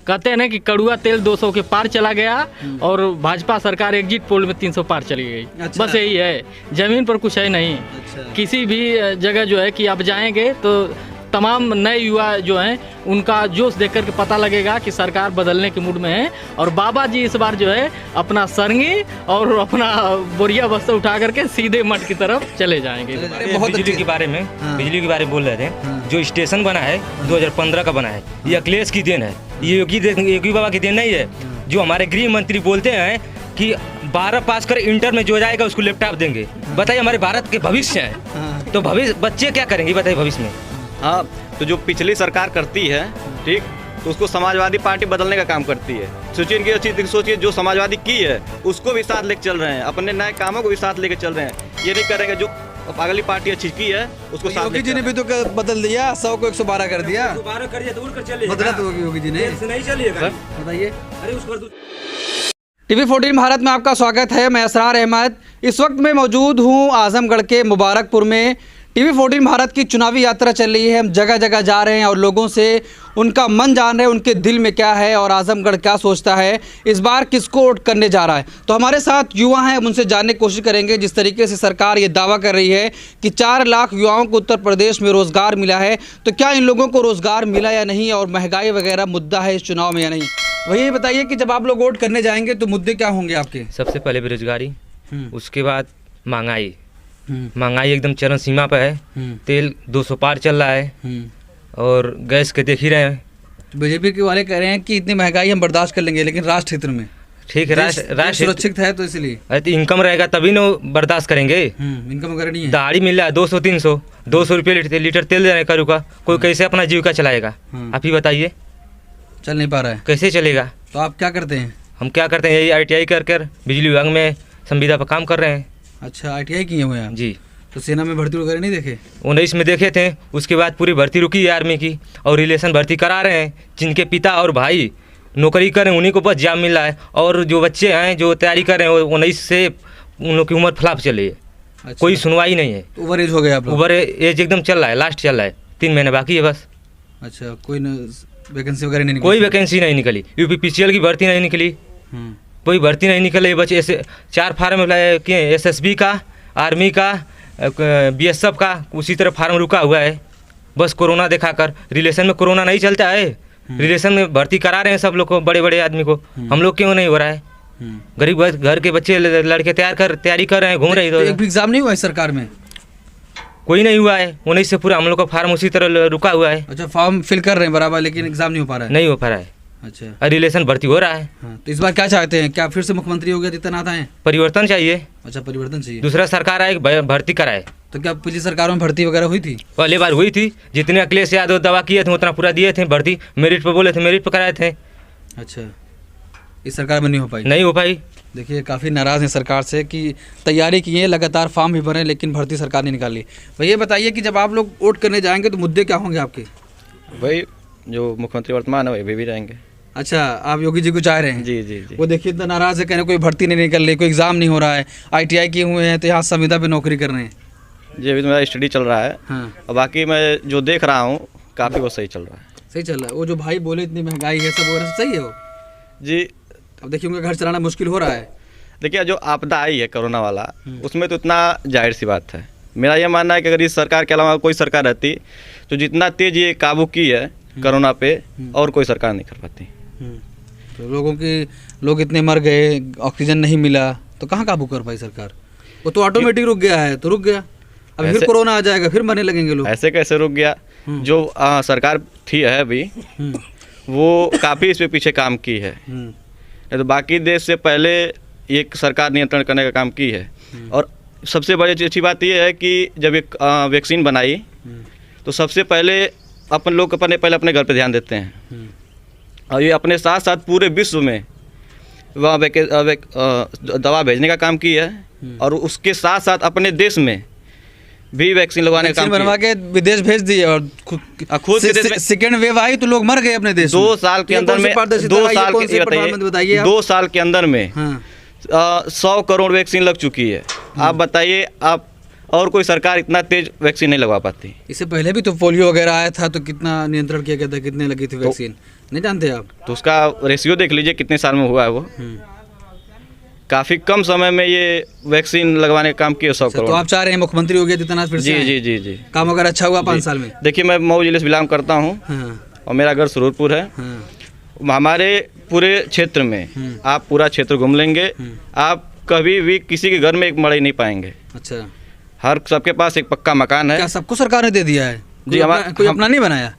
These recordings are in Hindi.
कहते हैं ना कि कड़ुआ तेल 200 के पार चला गया और भाजपा सरकार एग्जिट पोल में 300 पार चली गई। अच्छा। बस यही है, जमीन पर कुछ है नहीं। अच्छा। किसी भी जगह जो है कि आप जाएंगे तो तमाम नए युवा जो हैं उनका जोश देख कर के पता लगेगा कि सरकार बदलने के मूड में है। और बाबा जी इस बार जो है अपना सरंगी और अपना बोरिया बस्ता उठा करके सीधे मठ की तरफ चले जाएंगे। बहुत बिजली अच्छी- के बारे में हाँ। बिजली के बारे में बोल रहे थे। हाँ। जो स्टेशन बना है 2015 का बना है, ये अखिलेश की देन है, ये योगी बाबा की देन नहीं है। जो हमारे गृह मंत्री बोलते हैं कि 12 पास कर इंटर में जो जाएगा उसको लैपटॉप देंगे। बताइए, हमारे भारत के भविष्य है, हाँ। तो भविष्य बच्चे क्या करेंगे बताइए भविष्य में। हाँ, तो जो पिछली सरकार करती है, ठीक, तो उसको समाजवादी पार्टी बदलने का काम करती है। सोचिए इनकी अच्छी सोचिए, जो समाजवादी की है उसको भी साथ लेके चल रहे हैं, अपने नए कामों को भी साथ लेके चल रहे हैं। ये नहीं करेंगे जो अगली पार्टी अच्छी की है उसको साथ योगी जी ने भी तो बदल दिया, 100 को 112 कर दिया। बदला तो योगी जी ने, नहीं चलिएगा। बताइए। टीवी 14 भारत में आपका स्वागत है। मैं असरार अहमद इस वक्त मैं मौजूद हूं आजमगढ़ के मुबारकपुर में। टीवी 14 भारत की चुनावी यात्रा चल रही है। हम जगह जगह जा रहे हैं और लोगों से उनका मन जान रहे हैं, उनके दिल में क्या है और आजमगढ़ क्या सोचता है, इस बार किसको वोट करने जा रहा है। तो हमारे साथ युवा हैं, हम उनसे जानने की कोशिश करेंगे। जिस तरीके से सरकार ये दावा कर रही है कि 4 लाख युवाओं को उत्तर प्रदेश में रोज़गार मिला है, तो क्या इन लोगों को रोज़गार मिला या नहीं, और महंगाई वगैरह मुद्दा है इस चुनाव में या नहीं। वही ये बताइए कि जब आप लोग वोट करने जाएंगे तो मुद्दे क्या होंगे आपके। सबसे पहले बेरोजगारी, उसके बाद महंगाई। महंगाई एकदम चरम सीमा पर है। तेल 200 पार चल रहा है और गैस के देख ही रहे हैं। बीजेपी के वाले कह रहे हैं कि इतनी महंगाई हम बर्दाश्त कर लेंगे, लेकिन राष्ट्र हित में ठीक है, देश राष्ट्र सुरक्षित है तो इसलिए। अरे तो इनकम रहेगा तभी ना बर्दाश्त करेंगे। इनकम वगैरह नहीं है। दाढ़ी मिल रहा है 200 रुपये लीटर तेल देने का रुका, कोई कैसे अपना जीविका चलाएगा। आप ही बताइए, चल नहीं पा रहा है। कैसे चलेगा। तो आप क्या करते हैं। हम क्या करते हैं, यही ITI कर बिजली विभाग में संविदा पर काम कर रहे हैं। अच्छा, ITI किए हुए हैं आप। जी। तो सेना में भर्ती वगैरह नहीं देखे। 19 में देखे थे, उसके बाद पूरी भर्ती रुकी है आर्मी की, और रिलेशन भर्ती करा रहे हैं। जिनके पिता और भाई नौकरी कर रहे हैं उन्हीं को बस जॉब मिल रहा है, और जो बच्चे हैं जो तैयारी कर रहे हैं 19 से उन लोग की उम्र फ्लाप चल रही है। अच्छा। कोई सुनवाई नहीं है। ओवर एज हो गया आप लोग। ओवर एज एकदम चल रहा है, लास्ट चल रहा है, 3 महीने बाकी है बस। अच्छा, कोई वैकेंसी वगैरह नहीं निकली। कोई वैकेंसी नहीं निकली। UPPCL की भर्ती नहीं निकली, कोई भर्ती नहीं निकले। बच्चे ऐसे 4 फार्म अप्लाई किए, SSB का, आर्मी का, BSF का, उसी तरह फार्म रुका हुआ है बस कोरोना दिखाकर। रिलेशन में कोरोना नहीं चलता है, रिलेशन में भर्ती करा रहे हैं सब लोग को, बड़े बड़े आदमी को। हम लोग क्यों नहीं हो रहा है। गरीब घर के बच्चे लड़के तैयारी कर रहे हैं, घूम रहे हैं तो इधर। एक भी एग्जाम नहीं हुआ है सरकार में। कोई नहीं हुआ है 19 से पूरा हम लोग का फार्म उसी तरह रुका हुआ है। अच्छा, फॉर्म फिल कर रहे हैं बराबर, लेकिन एग्जाम नहीं हो पा रहा है। नहीं हो पा रहा है। अच्छा। और रिलेशन भर्ती हो रहा है। हाँ, तो इस बार क्या चाहते हैं, क्या फिर से मुख्यमंत्री हो गया आदित्यनाथ आए। परिवर्तन चाहिए। अच्छा, परिवर्तन चाहिए। दूसरा सरकार आए, भर्ती कराए। तो क्या पिछली सरकारों में भर्ती वगैरह हुई थी। पहली बार हुई थी, जितने अखिलेश यादव दवा किए थे उतना पूरा दिए थे भर्ती। मेरिट पर बोले थे, मेरिट पर कराए थे। अच्छा, इस सरकार में नहीं हो पाई। नहीं हो पाई। देखिए, काफ़ी नाराज़ हैं सरकार से कि तैयारी की है, लगातार फॉर्म भी भरे, लेकिन भर्ती सरकार ने निकाली। भैया बताइए कि जब आप लोग वोट करने जाएंगे तो मुद्दे क्या होंगे आपके। वही जो मुख्यमंत्री वर्तमान है वही भी रहेंगे। अच्छा, आप योगी जी को चाह रहे हैं। जी जी जी। वो देखिए इतना नाराज़ है, कहने कोई भर्ती नहीं निकल रही, कोई एग्ज़ाम नहीं हो रहा है, ITI किए हुए हैं तो यहाँ संविदा पे नौकरी कर रहे हैं। जी, अभी तो मेरा स्टडी चल रहा है। हाँ, और बाकी मैं जो देख रहा हूँ काफ़ी वो सही चल रहा है। सही चल रहा है। वो जो भाई बोले इतनी महंगाई है सब वगैरह सही है वो। जी, अब देखिए उनका घर चलाना मुश्किल हो रहा है। देखिए जो आपदा आई है कोरोना वाला, उसमें तो इतना जाहिर सी बात है। मेरा ये मानना है कि अगर इस सरकार के अलावा कोई सरकार रहती तो जितना तेज ये काबू की है कोरोना पे, और कोई सरकार नहीं कर पाती। तो लोग इतने मर गए, ऑक्सीजन नहीं मिला, तो कहाँ काबू कर पाई सरकार। वो तो ऑटोमेटिक रुक गया है, तो रुक गया। अब फिर कोरोना आ जाएगा, फिर मरने लगेंगे लोग। ऐसे कैसे रुक गया। जो सरकार थी है अभी, वो काफ़ी इस पे पीछे काम की है। तो बाकी देश से पहले एक सरकार नियंत्रण करने का काम की है। और सबसे बड़ी अच्छी बात यह है कि जब एक वैक्सीन बनाई तो सबसे पहले अपन लोग अपने घर पे ध्यान देते हैं, और ये अपने साथ साथ पूरे विश्व में वह दवा भेजने का काम की है, और उसके साथ साथ अपने देश में भी वैक्सीन लगवाने का काम बनवा के विदेश भेज दिए। और खुद सेकेंड वेव आई तो लोग मर गए अपने देश में। 2 साल के अंदर में 2 साल के अंदर में 100 करोड़ वैक्सीन लग चुकी है। आप बताइए, आप और कोई सरकार इतना तेज वैक्सीन नहीं लगवा पाती। इससे पहले भी तो पोलियो वगैरह आया था, तो कितना नियंत्रण किया गया था, कितने लगी थी वैक्सीन। नहीं जानते आप? तो उसका रेशियो देख लीजिए कितने साल में हुआ है वो। काफ़ी कम समय में ये वैक्सीन लगवाने का काम किया 100 तो करोड़। आप चाह रहे हैं मुख्यमंत्री योगी आदित्यनाथ फिर से जी आएं? जी जी जी। काम अगर अच्छा हुआ 5 साल में? देखिए, मैं मऊ जिले से बिलोंग करता हूँ हाँ और मेरा घर सुरूरपुर है। हाँ हमारे पूरे क्षेत्र में आप पूरा क्षेत्र घूम लेंगे, आप कभी भी किसी के घर में एक मड़ई नहीं पाएंगे। अच्छा, हर सबके पास एक पक्का मकान है। क्या सबको सरकार ने दे दिया है? जी, कोई अपना नहीं बनाया?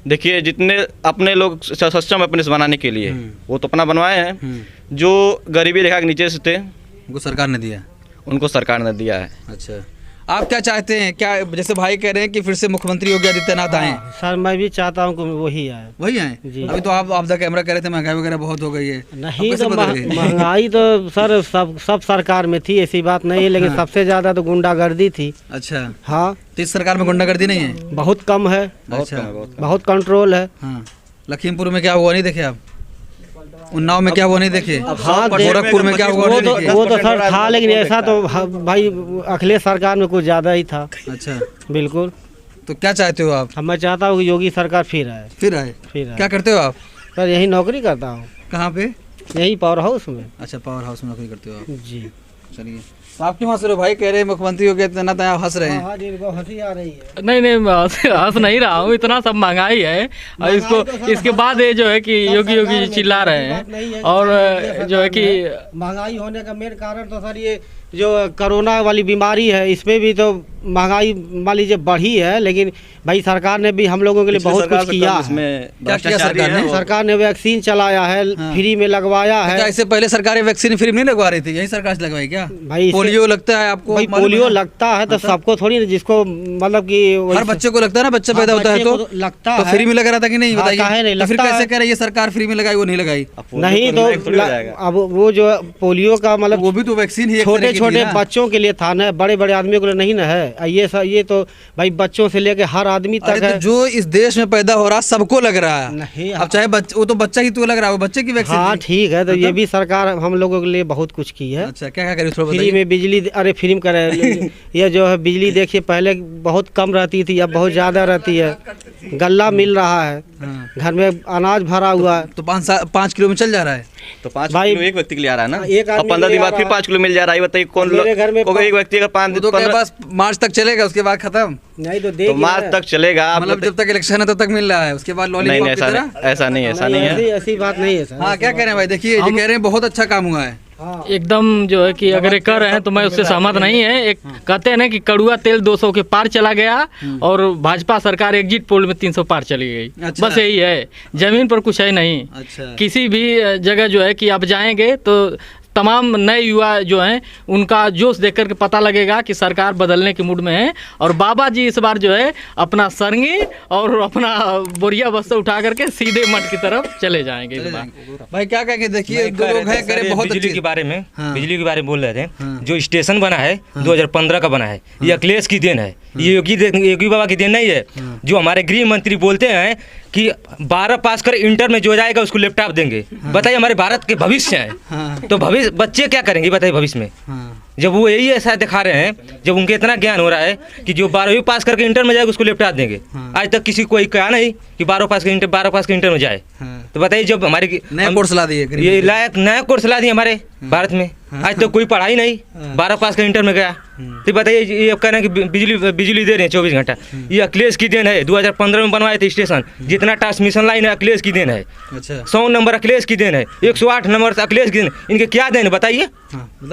देखिए, जितने अपने लोग सक्षम अपने से बनाने के लिए वो तो अपना बनवाए हैं। जो गरीबी रेखा के नीचे से थे उनको सरकार ने दिया? उनको सरकार ने दिया है। अच्छा, आप क्या चाहते हैं? क्या जैसे भाई कह रहे हैं कि फिर से मुख्यमंत्री योगी आदित्यनाथ आए? सर मैं भी चाहता हूँ कि वही आए। वही आए? जी। अभी तो आप द कैमरा कह रहे थे महंगाई वगैरह बहुत हो गई है। नहीं अब कैसे तो बदल गई? महंगाई तो सर सब सरकार में थी, ऐसी बात नहीं है, लेकिन सबसे ज़्यादा तो गुंडागर्दी थी। अच्छा, हाँ, तो इस सरकार में गुंडागर्दी नहीं है? बहुत कम है, अच्छा, बहुत कंट्रोल है। हाँ। लखीमपुर में क्या हुआ नहीं देखे आप? उन्नाव में क्या हुआ नहीं देखे? हाँ, गोरखपुर में क्या हुआ नहीं देखे? वो तो सर था, लेकिन ऐसा तो भाई अखिलेश सरकार में कुछ ज़्यादा ही था। अच्छा, बिल्कुल। तो क्या चाहते हो आप? अब मैं चाहता हूँ कि योगी सरकार फिर आए। फिर आए? फिर आए। क्या करते हो आप? सर यही नौकरी करता हूँ। कहाँ पे? यही पावर हाउस में। अच्छा, पावर हाउस में नौकरी करते हो आप? जी। चलिए, तो आप क्यों हंस रहे हो भाई? कह रहे हैं मुख्यमंत्री योगी आदित्यनाथ आप हंस रहे हैं। हाँ जी, इनको हंसी आ रही है। नहीं नहीं, मैं हंस नहीं रहा हूँ, इतना सब महंगाई है और इसके बाद ये जो है कि योगी योगी चिल्ला रहे हैं। और जो है कि महंगाई होने का मेन कारण तो सर ये जो कोरोना वाली बीमारी है, इसमें भी तो महंगाई मान लीजिए बढ़ी है, लेकिन भाई सरकार ने भी हम लोगों के लिए बहुत कुछ किया है। क्या किया सरकार ने? सरकार ने वैक्सीन चलाया है, फ्री में लगवाया क्या है। इससे पहले सरकारें वैक्सीन फ्री में नहीं लगवा रही थी? यही सरकार से लगवाई क्या? भाई इससे- पोलियो लगता है आपको? भाई मालूम पोलियो है? लगता है तो सबको थोड़ी ना, जिसको मतलब कि हर बच्चे को लगता है ना, बच्चा हाँ, पैदा होता है बच्चे तो को लगता तो है। फ्री में लगा रहा था कि नहीं? हाँ, बताइए। काहे नहीं तो फिर लगता कैसे है? कह रहे हैं ये सरकार फ्री में लगाई, वो नहीं लगाई? नहीं तो अब वो जो पोलियो का मतलब वो भी तो वैक्सीन ही एक छोटे तरह की छोटे थी ना। बच्चों के लिए था ना, बड़े बड़े आदमियों के लिए नहीं ना है। ये तो भाई बच्चों से लेके हर आदमी अरे तक तो है। जो इस देश में पैदा हो रहा सबको लग रहा है। नहीं, अब चाहे वो तो बच्चा ही तो लग रहा है, वो बच्चे की वैक्सीन हाँ थी। ठीक है, तो ये भी सरकार हम लोगों के लिए बहुत कुछ की है। अच्छा, क्या क्या करी थोड़ा फ्री बताइए। में बिजली, अरे फ्री में करे ये जो है बिजली, देखिए पहले बहुत कम रहती थी, अब बहुत ज़्यादा रहती है। गल्ला मिल रहा है, हाँ। घर में अनाज भरा हुआ है। तो 5 किलो में चल जा रहा है? तो 5 भाई- किलो एक व्यक्ति के लिए आ रहा है ना, एक आदमी और 15 के दिन लिए बाद आ फिर रहा 5 किलो मिल जा रहा है। बताइए कौन मेरे घर में एक व्यक्ति का 5 वो तो के पास मार्च तक चलेगा, उसके बाद खत्म। नहीं तो तो देखिए मार्च तक चलेगा। आप मतलब जब तक इलेक्शन है तब तक मिल रहा है, उसके बाद नहीं लॉलीपॉप नहीं, की ऐसा तरह। नहीं, ऐसा नहीं, ऐसा नहीं है। ऐसी बात नहीं है सर। हाँ, क्या कह रहे हैं भाई? देखिए, ये कह रहे हैं बहुत अच्छा काम हुआ है। हाँ। एकदम जो है कि अगर ये कर रहे हैं तो मैं उससे सहमत नहीं है। एक कहते हैं ना कि कड़ुआ तेल 200 के पार चला गया और भाजपा सरकार एग्जिट पोल में 300 पार चली गई। अच्छा। बस यही है, जमीन पर कुछ है नहीं। अच्छा, किसी भी जगह जो है कि आप जाएंगे तो तमाम नए युवा जो हैं उनका जोश देख कर के पता लगेगा कि सरकार बदलने के मूड में है। और बाबा जी इस बार जो है अपना सरंगी और अपना बोरिया बस्ता उठा करके सीधे मठ की तरफ चले जाएंगे इस बार। भाई क्या कहेंगे? देखिए, दो लोग हैं, कह रहे हैं बहुत बिजली अच्छी। के बारे में, हाँ। बिजली के बारे में बोल रहे थे। हाँ। जो स्टेशन बना है 2015 का बना है, ये अखिलेश की देन है, ये योगी बाबा की देन नहीं है। जो हमारे गृह मंत्री बोलते हैं कि 12 पास कर इंटर में जो जाएगा उसको लैपटॉप देंगे। बताइए, हमारे भारत के भविष्य हैं, हाँ। तो भविष्य बच्चे क्या करेंगे बताइए भविष्य में? हाँ। जब वो यही ऐसा दिखा रहे हैं, जब उनके इतना ज्ञान हो रहा है कि जो 12वीं पास करके इंटर में जाएगा उसको लैपटॉप देंगे। आज तक किसी कोई कहा नहीं कि 12 पास के इंटर में जाए। हाँ। तो बताइए, जब हमारे नया कोर्स ला दिए गरीब ये के। लायक नया कोर्स ला दिए हमारे भारत में। आज तक कोई पढ़ाई नहीं, 12 पास के इंटर में गया। तो बताइए, ये कह रहे हैं कि बिजली दे रहे हैं 24 घंटा, ये अखिलेश की देन है। 2015 में बनवाए थे स्टेशन, जितना ट्रांसमिशन लाइन है अखिलेश की देन है। अच्छा, 100 नंबर अखिलेश की देन है, 108 नंबर अखिलेश की देन। इनके क्या देन है बताइए?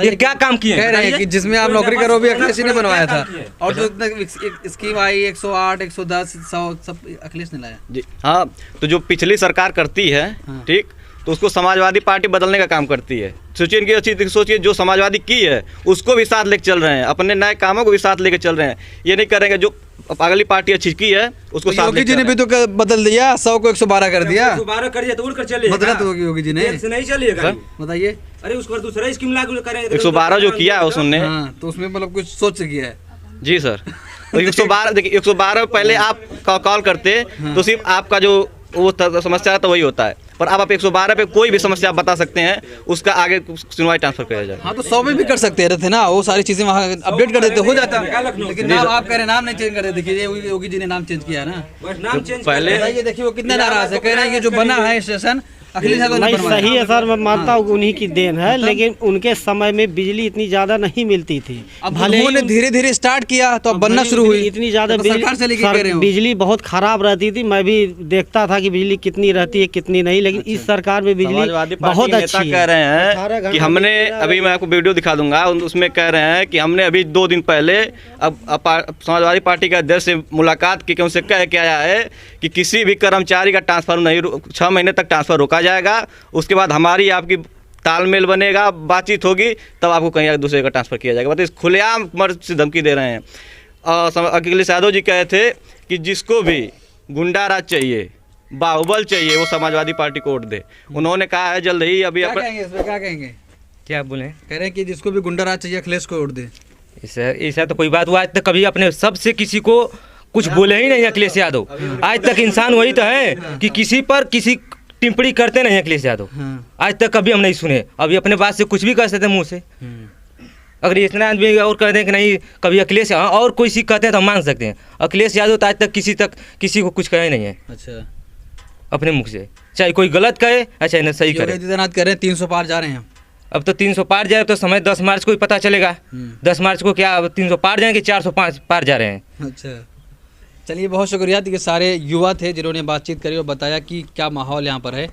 ये क्या काम किए हैं? कह रहे हैं कि बताइए। जिसमें आप नौकरी करो भी अखिलेश ने बनवाया था। और जो स्कीम आई 108, 110, 100 सब अखिलेश ने लाया। जी हाँ, तो जो पिछली सरकार करती है, ठीक, तो उसको समाजवादी पार्टी बदलने का काम करती है। सोचिए, इनकी अच्छी सोचिए, जो समाजवादी की है उसको भी साथ लेके चल रहे हैं, अपने नए कामों को भी साथ लेके चल रहे हैं। ये नहीं करेंगे जो अगली पार्टी अच्छी की है उसको साथ योगी लेके जी ने चल भी रहे तो बदल दिया, 100 को 112 कर दिया। 12 कर दिया तो उड़कर चलेगा। बदला तो योगी जी ने। ऐसे नहीं चलेगा। बताइए। अरे उस पर दूसरा स्कीम लागू करेंगे। 112 जो किया है उसने। हाँ, तो उसमें मतलब कुछ सोच किया है। जी सर, तो 112 देखिए, 112 पहले आप कॉल करते तो सिर्फ आपका जो वो समस्या है तो वही होता है। पर अब आप 112 पे कोई भी समस्या आप बता सकते हैं, उसका आगे सुनवाई ट्रांसफर किया जाए। हाँ तो 100 में भी कर सकते थे ना, वो सारी चीजें वहाँ अपडेट कर देते हो जाता। लेकिन नाम आप कह रहे हैं नाम नहीं चेंज कर रहे। देखिए योगी जी ने नाम चेंज किया ना, बस नाम चेंज पहले ये देखिए वो कितना नाराज है, कह रहे हैं कि जो बना है स्टेशन अखिलेश यादव ने नहीं बनवाया। सही है सर, मैं मानता हूँ उन्हीं की देन है, लेकिन उनके समय में बिजली इतनी ज्यादा नहीं मिलती थी। अब भले ही उन्होंने धीरे धीरे स्टार्ट किया तो अब बनना शुरू हुई। इतनी ज्यादा तो सरकार चली गई कह रहे हो। बिजली बहुत खराब रहती थी, मैं भी देखता था कि बिजली कितनी रहती है कितनी नहीं, लेकिन इस सरकार में बिजली समाजवादी पार्टी बहुत के अच्छी नेता है। कह रहे 18 हैं घंटे कि हमने अभी मैं आपको वीडियो दिखा दूंगा, उसमें कह रहे हैं कि हमने अभी 2 दिन पहले अब समाजवादी पार्टी के अध्यक्ष से मुलाकात की, उनसे कह के आया है कि किसी भी कर्मचारी का ट्रांसफर नहीं 6 महीने तक ट्रांसफर रोका जाएगा, उसके बाद हमारी आपकी तालमेल बनेगा, बातचीत होगी, तब आपको कहीं दूसरे का ट्रांसफ़र किया जाएगा। मतलब खुलेआम मर्द से धमकी दे रहे हैं। अखिलेश यादव जी कहे थे कि जिसको भी गुंडा राज चाहिए, बाहुबल चाहिए, वो समाजवादी पार्टी को वोट दे। उन्होंने कहा है जल्द ही अभी क्या कहेंगे इस पे, क्या कहेंगे? क्या बोले? कह रहे हैं कि जिसको भी गुंडा राज चाहिए अखिलेश को वोट दे। ऐसा तो कोई बात हुआ आज तक कभी अपने सबसे किसी को कुछ बोले ही नहीं अखिलेश यादव। आज तक इंसान वही तो है कि किसी पर किसी टिप्पणी करते नहीं अखिलेश यादव। आज तक कभी हम नहीं सुने। अभी अपने बात से कुछ भी कर सकते मुंह से। अगर इतना आदमी और कह दें कि नहीं कभी अखिलेश और कोई सी कहते हैं तो हम मान सकते हैं। अखिलेश यादव तो आज तक किसी को कुछ कहे नहीं है। अच्छा, अपने मुख से, चाहे कोई गलत कहे चाहे न सही करे। आदित्यनाथ कह रहे हैं 300 पार जा रहे हैं। अब तो 300 पार जाए तो समय 10 मार्च को ही पता चलेगा। 10 मार्च को क्या 300 पार जाएंगे 405 पार जा रहे हैं। अच्छा, चलिए बहुत शुक्रिया। ये सारे युवा थे जिन्होंने बातचीत करी और बताया कि क्या माहौल यहाँ पर है।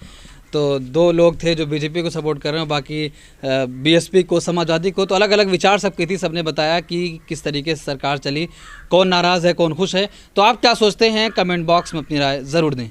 तो 2 लोग थे जो बीजेपी को सपोर्ट कर रहे हैं, बाकी बीएसपी को, समाजवादी को। तो अलग अलग विचार सबकी थी, सबने बताया कि किस तरीके से सरकार चली, कौन नाराज़ है कौन खुश है। तो आप क्या सोचते हैं कमेंट बॉक्स में अपनी राय ज़रूर दें।